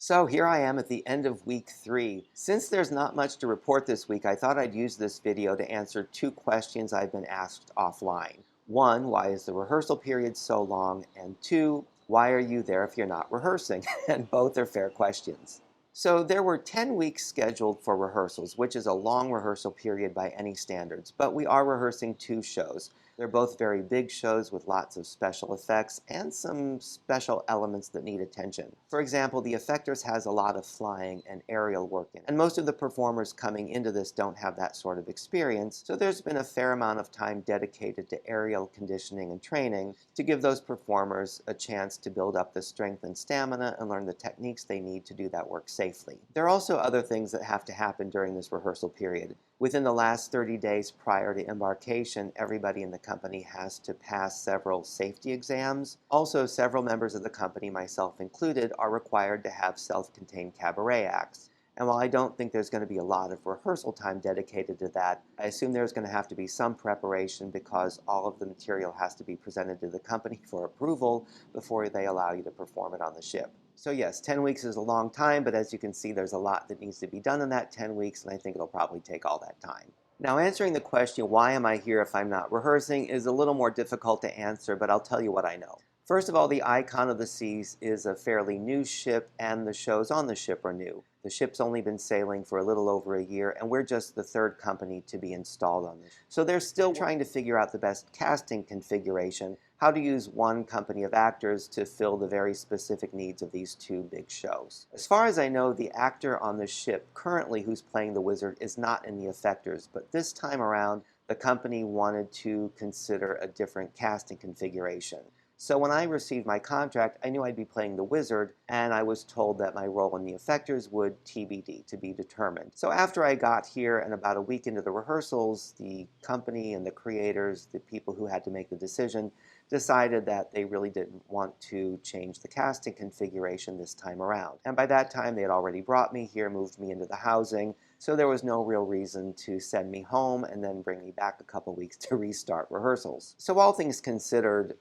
So here I am at the end of week 3. Since there's not much to report this week, I thought I'd use this video to answer two questions I've been asked offline. One, why is the rehearsal period so long? And two, why are you there if you're not rehearsing? And both are fair questions. So there were 10 weeks scheduled for rehearsals, which is a long rehearsal period by any standards, but we are rehearsing 2 shows. They're both very big shows with lots of special effects and some special elements that need attention. For example, the Effectors has a lot of flying and aerial work in it, and most of the performers coming into this don't have that sort of experience, so there's been a fair amount of time dedicated to aerial conditioning and training to give those performers a chance to build up the strength and stamina and learn the techniques they need to do that work safely. There are also other things that have to happen during this rehearsal period. Within the last 30 days prior to embarkation, everybody in the company has to pass several safety exams. Also, several members of the company, myself included, are required to have self-contained cabaret acts. And while I don't think there's going to be a lot of rehearsal time dedicated to that, I assume there's going to have to be some preparation because all of the material has to be presented to the company for approval before they allow you to perform it on the ship. So yes, 10 weeks is a long time, but as you can see, there's a lot that needs to be done in that 10 weeks, and I think it'll probably take all that time. Now, answering the question, why am I here if I'm not rehearsing, is a little more difficult to answer, but I'll tell you what I know. First of all, the Icon of the Seas is a fairly new ship, and the shows on the ship are new. The ship's only been sailing for a little over a year, and we're just the third company to be installed on this. So they're still trying to figure out the best casting configuration, how to use one company of actors to fill the very specific needs of these two big shows. As far as I know, the actor on the ship currently who's playing the wizard is not in the Effectors, but this time around, the company wanted to consider a different casting configuration. So when I received my contract, I knew I'd be playing the wizard, and I was told that my role in the Effectors would TBD, to be determined. So after I got here and about a week into the rehearsals, the company and the creators, the people who had to make the decision, decided that they really didn't want to change the casting configuration this time around. And by that time, they had already brought me here, moved me into the housing, so there was no real reason to send me home and then bring me back a couple weeks to restart rehearsals. So all things considered,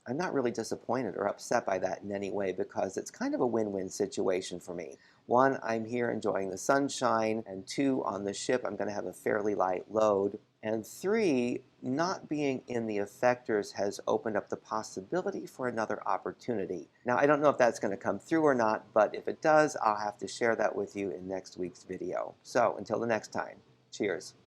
I'm not really disappointed or upset by that in any way because it's kind of a win-win situation for me. One, I'm here enjoying the sunshine, and two, on the ship I'm going to have a fairly light load, and three, not being in the Effectors has opened up the possibility for another opportunity. Now, I don't know if that's going to come through or not, but if it does, I'll have to share that with you in next week's video. So, until the next time, cheers.